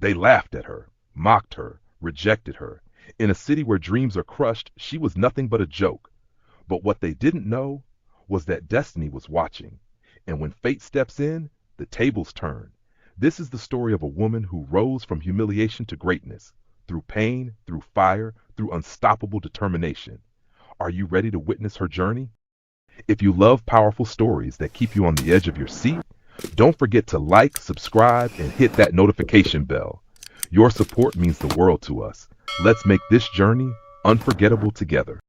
They laughed at her, mocked her, rejected her. In a city where dreams are crushed, she was nothing but a joke. But what they didn't know was that destiny was watching. And when fate steps in, the tables turn. This is the story of a woman who rose from humiliation to greatness, through pain, through fire, through unstoppable determination. Are you ready to witness her journey? If you love powerful stories that keep you on the edge of your seat, don't forget to like, subscribe, and hit that notification bell. Your support means the world to us. Let's make this journey unforgettable together.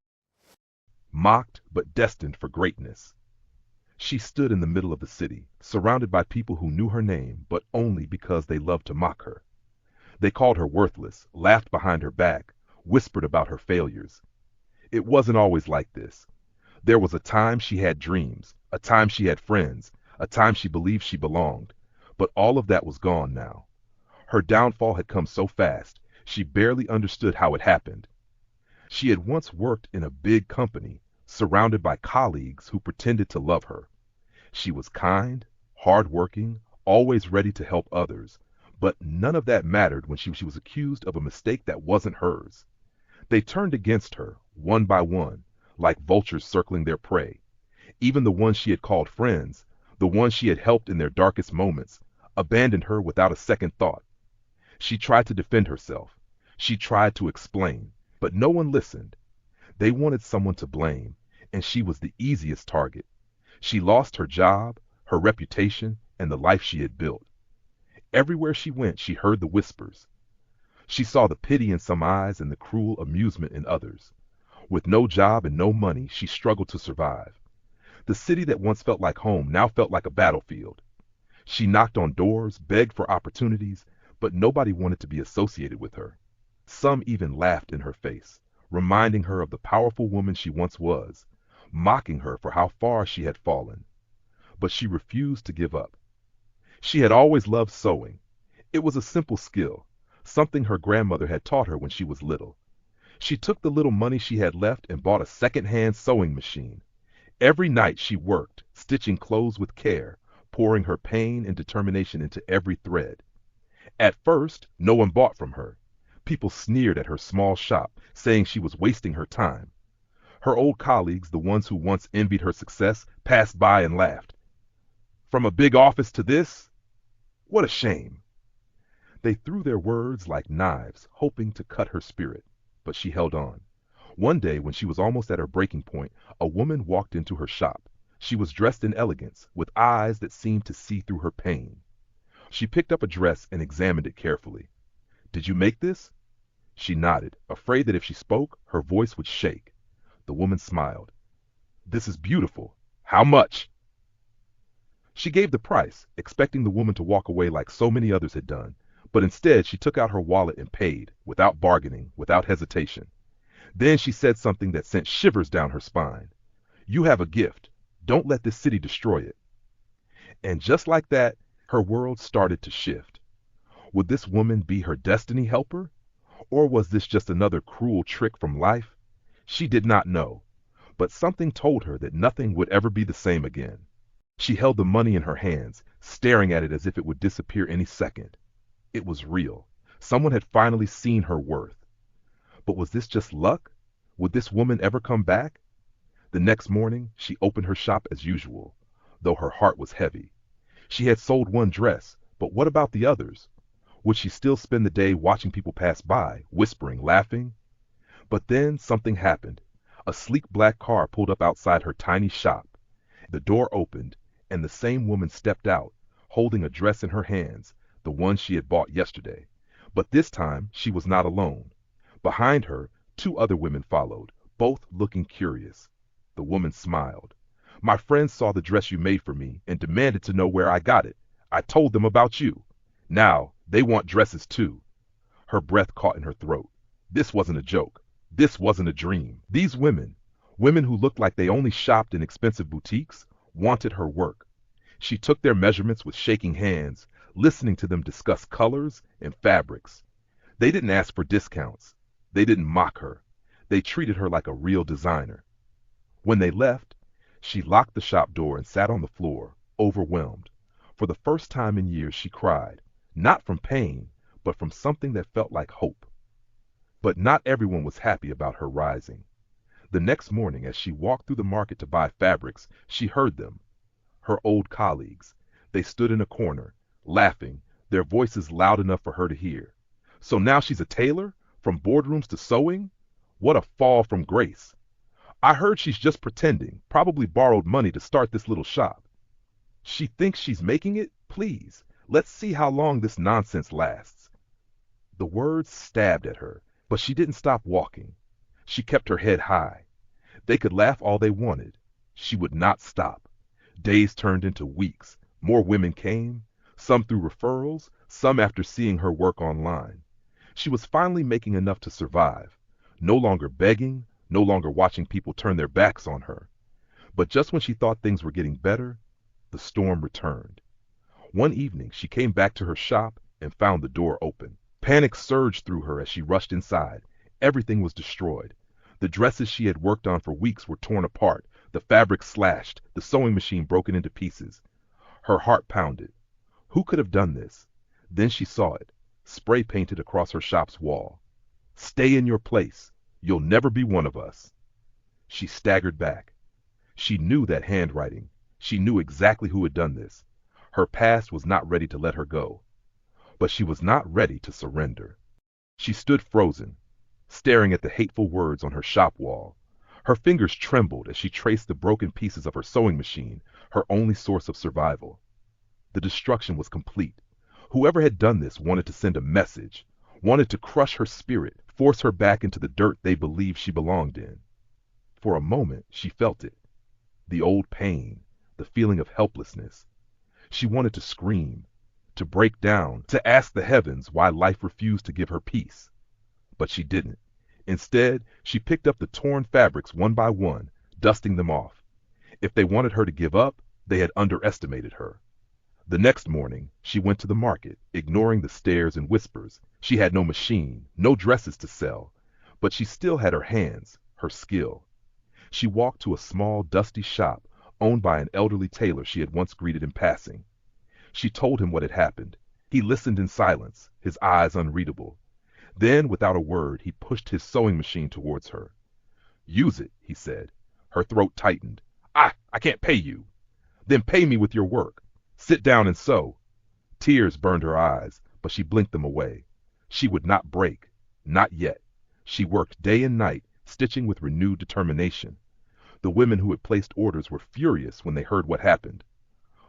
Mocked but destined for greatness. She stood in the middle of the city, surrounded by people who knew her name, but only because they loved to mock her. They called her worthless, laughed behind her back, whispered about her failures. It wasn't always like this. There was a time she had dreams, a time she had friends, a time she believed she belonged. But all of that was gone now. Her downfall had come so fast, she barely understood how it happened. She had once worked in a big company, surrounded by colleagues who pretended to love her. She was kind, hardworking, always ready to help others, but none of that mattered when she was accused of a mistake that wasn't hers. They turned against her, one by one, like vultures circling their prey. Even the ones she had called friends, the ones she had helped in their darkest moments, abandoned her without a second thought. She tried to defend herself. She tried to explain, but no one listened. They wanted someone to blame, and she was the easiest target. She lost her job, her reputation, and the life she had built. Everywhere she went, she heard the whispers. She saw the pity in some eyes and the cruel amusement in others. With no job and no money, she struggled to survive. The city that once felt like home now felt like a battlefield. She knocked on doors, begged for opportunities, but nobody wanted to be associated with her. Some even laughed in her face, reminding her of the powerful woman she once was, mocking her for how far she had fallen. But she refused to give up. She had always loved sewing. It was a simple skill, something her grandmother had taught her when she was little. She took the little money she had left and bought a second-hand sewing machine. Every night she worked, stitching clothes with care, pouring her pain and determination into every thread. At first, no one bought from her. People sneered at her small shop, saying she was wasting her time. Her old colleagues, the ones who once envied her success, passed by and laughed. From a big office to this? What a shame. They threw their words like knives, hoping to cut her spirit, but she held on. One day, when she was almost at her breaking point, a woman walked into her shop. She was dressed in elegance, with eyes that seemed to see through her pain. She picked up a dress and examined it carefully. "Did you make this?" She nodded, afraid that if she spoke, her voice would shake. The woman smiled. "This is beautiful. How much?" She gave the price, expecting the woman to walk away like so many others had done, but instead she took out her wallet and paid, without bargaining, without hesitation. Then she said something that sent shivers down her spine. "You have a gift. Don't let this city destroy it." And just like that, her world started to shift. Would this woman be her destiny helper? Or was this just another cruel trick from life? She did not know, but something told her that nothing would ever be the same again. She held the money in her hands, staring at it as if it would disappear any second. It was real. Someone had finally seen her worth. But was this just luck? Would this woman ever come back? The next morning, she opened her shop as usual, though her heart was heavy. She had sold one dress, but what about the others? Would she still spend the day watching people pass by, whispering, laughing? But then something happened. A sleek black car pulled up outside her tiny shop. The door opened, and the same woman stepped out, holding a dress in her hands, the one she had bought yesterday. But this time she was not alone. Behind her, two other women followed, both looking curious. The woman smiled. "My friends saw the dress you made for me and demanded to know where I got it. I told them about you. Now they want dresses too." Her breath caught in her throat. This wasn't a joke. This wasn't a dream. These women, women who looked like they only shopped in expensive boutiques, wanted her work. She took their measurements with shaking hands, listening to them discuss colors and fabrics. They didn't ask for discounts. They didn't mock her. They treated her like a real designer. When they left, she locked the shop door and sat on the floor, overwhelmed. For the first time in years she cried, not from pain, but from something that felt like hope. But not everyone was happy about her rising. The next morning, as she walked through the market to buy fabrics, she heard them, her old colleagues. They stood in a corner, laughing, their voices loud enough for her to hear. So now she's a tailor? From boardrooms to sewing? What a fall from grace. I heard she's just pretending, probably borrowed money to start this little shop. She thinks she's making it? Please, let's see how long this nonsense lasts. The words stabbed at her, but she didn't stop walking. She kept her head high. They could laugh all they wanted. She would not stop. Days turned into weeks. More women came, some through referrals, some after seeing her work online. She was finally making enough to survive, no longer begging, no longer watching people turn their backs on her. But just when she thought things were getting better, the storm returned. One evening, she came back to her shop and found the door open. Panic surged through her as she rushed inside. Everything was destroyed. The dresses she had worked on for weeks were torn apart, the fabric slashed, the sewing machine broken into pieces. Her heart pounded. Who could have done this? Then she saw it, spray painted across her shop's wall. Stay in your place. You'll never be one of us. She staggered back. She knew that handwriting. She knew exactly who had done this. Her past was not ready to let her go. But she was not ready to surrender. She stood frozen, staring at the hateful words on her shop wall. Her fingers trembled as she traced the broken pieces of her sewing machine, her only source of survival. The destruction was complete. Whoever had done this wanted to send a message, wanted to crush her spirit, force her back into the dirt they believed she belonged in. For a moment, she felt it. The old pain, the feeling of helplessness. She wanted to scream, to break down, to ask the heavens why life refused to give her peace. But she didn't. Instead, she picked up the torn fabrics one by one, dusting them off. If they wanted her to give up, they had underestimated her. The next morning, she went to the market, ignoring the stares and whispers. She had no machine, no dresses to sell, but she still had her hands, her skill. She walked to a small, dusty shop owned by an elderly tailor she had once greeted in passing. She told him what had happened. He listened in silence, his eyes unreadable. Then, without a word, he pushed his sewing machine towards her. Use it, he said. Her throat tightened. I can't pay you. Then pay me with your work. Sit down and sew. Tears burned her eyes, but she blinked them away. She would not break. Not yet. She worked day and night, stitching with renewed determination. The women who had placed orders were furious when they heard what happened.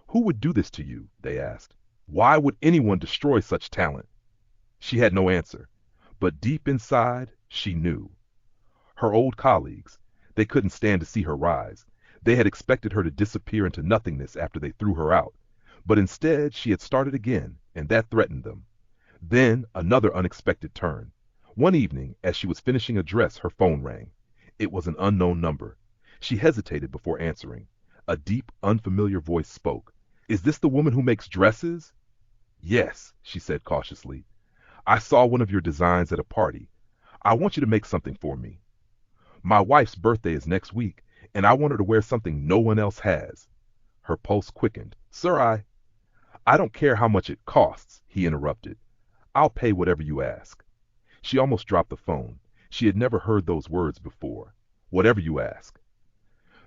Who would do this to you? They asked. Why would anyone destroy such talent? She had no answer, but deep inside, she knew. Her old colleagues, they couldn't stand to see her rise. They had expected her to disappear into nothingness after they threw her out. But instead, she had started again, and that threatened them. Then, another unexpected turn. One evening, as she was finishing a dress, her phone rang. It was an unknown number. She hesitated before answering. A deep, unfamiliar voice spoke. Is this the woman who makes dresses? Yes, she said cautiously. I saw one of your designs at a party. I want you to make something for me. My wife's birthday is next week, and I want her to wear something no one else has. Her pulse quickened. Sir, I don't care how much it costs, he interrupted. I'll pay whatever you ask. She almost dropped the phone. She had never heard those words before. Whatever you ask.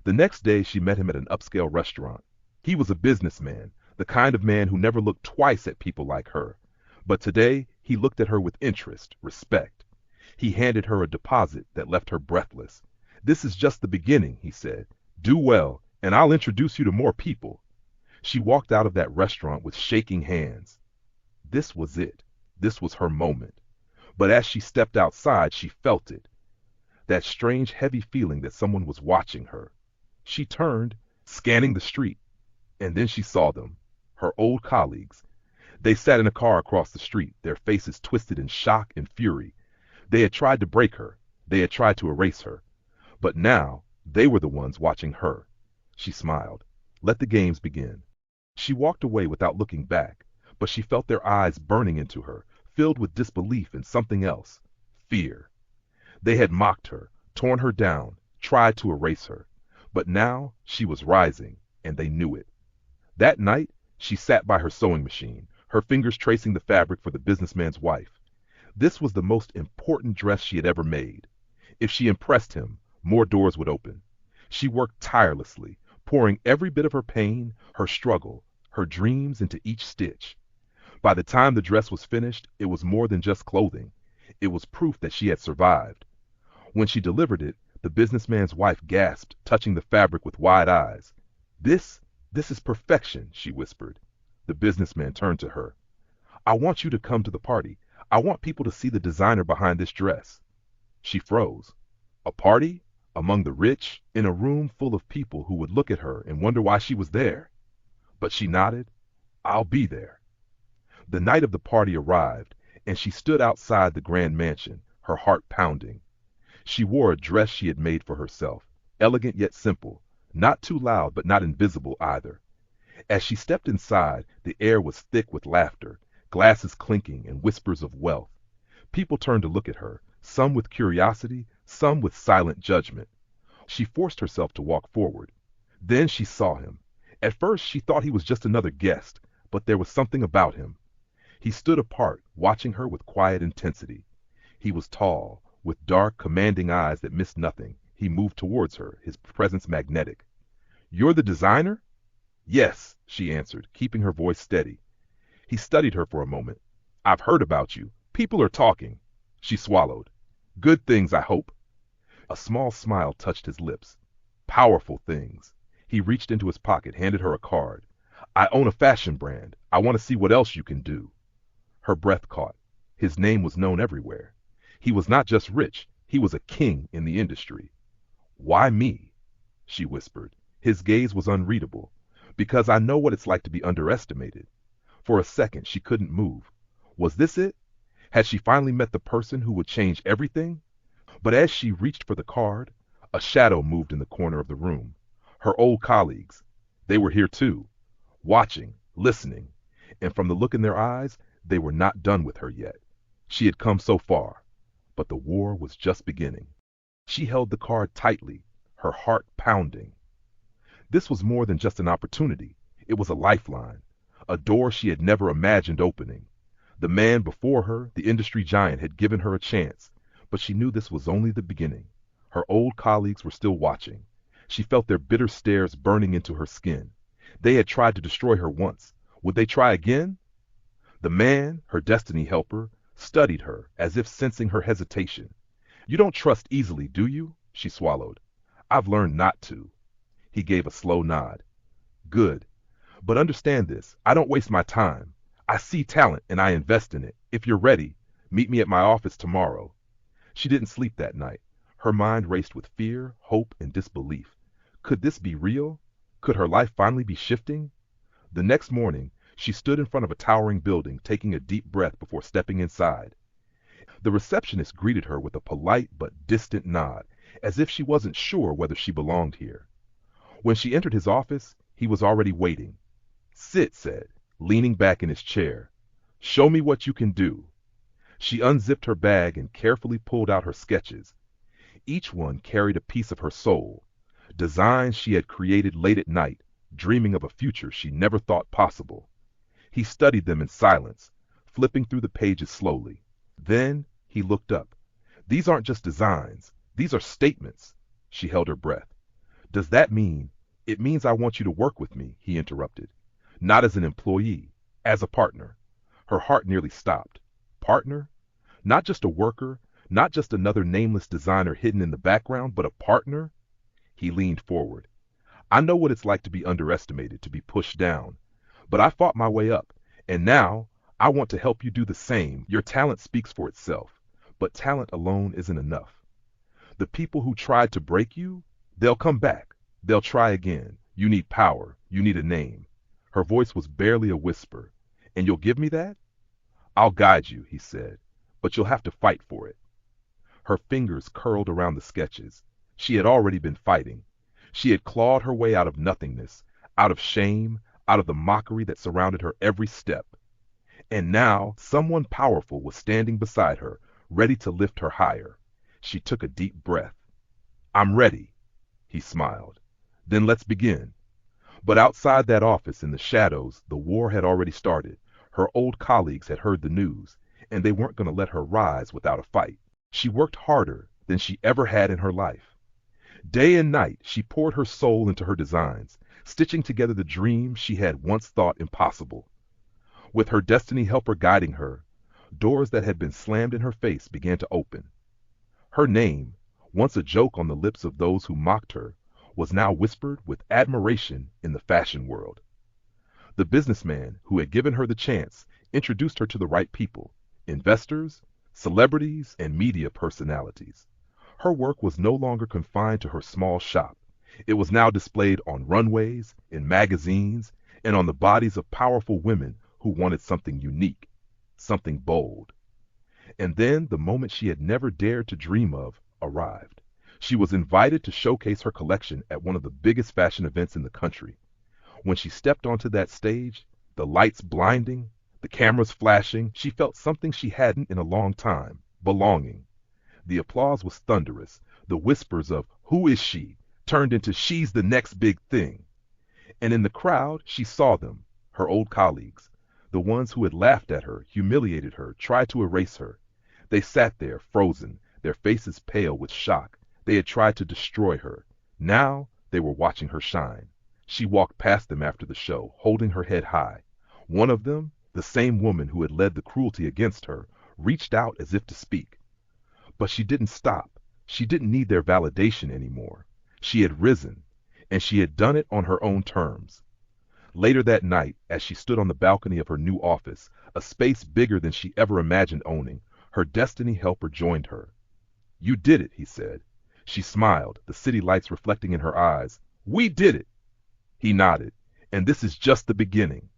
The next day she met him at an upscale restaurant. He was a businessman, the kind of man who never looked twice at people like her. But today he looked at her with interest, respect. He handed her a deposit that left her breathless. This is just the beginning, he said. Do well, and I'll introduce you to more people. She walked out of that restaurant with shaking hands. This was it. This was her moment. But as she stepped outside, she felt it. That strange, heavy feeling that someone was watching her. She turned, scanning the street, and then she saw them, her old colleagues. They sat in a car across the street, their faces twisted in shock and fury. They had tried to break her. They had tried to erase her. But now, they were the ones watching her. She smiled. Let the games begin. She walked away without looking back, but she felt their eyes burning into her, filled with disbelief and something else, fear. They had mocked her, torn her down, tried to erase her. But now she was rising, and they knew it. That night, she sat by her sewing machine, her fingers tracing the fabric for the businessman's wife. This was the most important dress she had ever made. If she impressed him, more doors would open. She worked tirelessly, pouring every bit of her pain, her struggle, her dreams into each stitch. By the time the dress was finished, it was more than just clothing. It was proof that she had survived. When she delivered it, the businessman's wife gasped, touching the fabric with wide eyes. This is perfection, she whispered. The businessman turned to her. I want you to come to the party. I want people to see the designer behind this dress. She froze. A party? Among the rich? In a room full of people who would look at her and wonder why she was there? But she nodded. I'll be there. The night of the party arrived, and she stood outside the grand mansion, her heart pounding. She wore a dress she had made for herself, elegant yet simple, not too loud but not invisible either. As she stepped inside, the air was thick with laughter, glasses clinking and whispers of wealth. People turned to look at her, some with curiosity, some with silent judgment. She forced herself to walk forward. Then she saw him. At first she thought he was just another guest, but there was something about him. He stood apart, watching her with quiet intensity. He was tall, with dark, commanding eyes that missed nothing. He moved towards her, his presence magnetic. You're the designer? Yes, she answered, keeping her voice steady. He studied her for a moment. I've heard about you. People are talking. She swallowed. Good things, I hope. A small smile touched his lips. Powerful things. He reached into his pocket, handed her a card. I own a fashion brand. I want to see what else you can do. Her breath caught. His name was known everywhere. He was not just rich, he was a king in the industry. Why me? She whispered. His gaze was unreadable. Because I know what it's like to be underestimated. For a second, she couldn't move. Was this it? Had she finally met the person who would change everything? But as she reached for the card, a shadow moved in the corner of the room. Her old colleagues. They were here too, watching, listening, and from the look in their eyes, they were not done with her yet. She had come so far, but the war was just beginning. She held the card tightly, her heart pounding. This was more than just an opportunity. It was a lifeline, a door she had never imagined opening. The man before her, the industry giant, had given her a chance, but she knew this was only the beginning. Her old colleagues were still watching. She felt their bitter stares burning into her skin. They had tried to destroy her once. Would they try again? The man, her destiny helper, studied her as if sensing her hesitation. You don't trust easily, do you? She swallowed. I've learned not to. He gave a slow nod. Good. But understand this, I don't waste my time. I see talent and I invest in it. If you're ready, meet me at my office tomorrow. She didn't sleep that night. Her mind raced with fear, hope, and disbelief. Could this be real? Could her life finally be shifting? The next morning, she stood in front of a towering building, taking a deep breath before stepping inside. The receptionist greeted her with a polite but distant nod, as if she wasn't sure whether she belonged here. When she entered his office, he was already waiting. Sit, said, leaning back in his chair. Show me what you can do. She unzipped her bag and carefully pulled out her sketches. Each one carried a piece of her soul, designs she had created late at night, dreaming of a future she never thought possible. He studied them in silence, flipping through the pages slowly. Then he looked up. These aren't just designs. These are statements. She held her breath. Does that mean? It means I want you to work with me, he interrupted. Not as an employee, as a partner. Her heart nearly stopped. Partner? Not just a worker, not just another nameless designer hidden in the background, but a partner? He leaned forward. I know what it's like to be underestimated, to be pushed down. But I fought my way up, and now I want to help you do the same. Your talent speaks for itself, but talent alone isn't enough. The people who tried to break you, they'll come back. They'll try again. You need power. You need a name. Her voice was barely a whisper. And you'll give me that? I'll guide you, he said, but you'll have to fight for it. Her fingers curled around the sketches. She had already been fighting. She had clawed her way out of nothingness, out of shame, out of the mockery that surrounded her every step. And now someone powerful was standing beside her, ready to lift her higher. She took a deep breath. I'm ready, he smiled. Then let's begin. But outside that office in the shadows, the war had already started. Her old colleagues had heard the news, and they weren't going to let her rise without a fight. She worked harder than she ever had in her life. Day and night, she poured her soul into her designs, stitching together the dreams she had once thought impossible. With her destiny helper guiding her, doors that had been slammed in her face began to open. Her name, once a joke on the lips of those who mocked her, was now whispered with admiration in the fashion world. The businessman who had given her the chance introduced her to the right people: investors, celebrities, and media personalities. Her work was no longer confined to her small shop. It was now displayed on runways, in magazines, and on the bodies of powerful women who wanted something unique, something bold. And then the moment she had never dared to dream of arrived. She was invited to showcase her collection at one of the biggest fashion events in the country. When she stepped onto that stage, the lights blinding, the cameras flashing, she felt something she hadn't in a long time: belonging. The applause was thunderous. The whispers of "Who is she?" turned into "She's the next big thing." And in the crowd she saw them, her old colleagues, the ones who had laughed at her, humiliated her, tried to erase her. They sat there frozen, their faces pale with shock. They had tried to destroy her. Now they were watching her shine. She walked past them after the show, holding her head high. One of them, the same woman who had led the cruelty against her, reached out as if to speak. But she didn't stop. She didn't need their validation anymore. She had risen, and she had done it on her own terms. Later that night, as she stood on the balcony of her new office, a space bigger than she ever imagined owning, her destiny helper joined her. "You did it," he said. She smiled, the city lights reflecting in her eyes. "We did it." He nodded. "And this is just the beginning."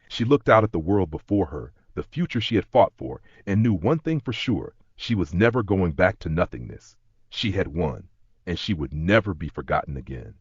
She looked out at the world before her, the future she had fought for, and knew one thing for sure: she was never going back to nothingness. She had won, and she would never be forgotten again.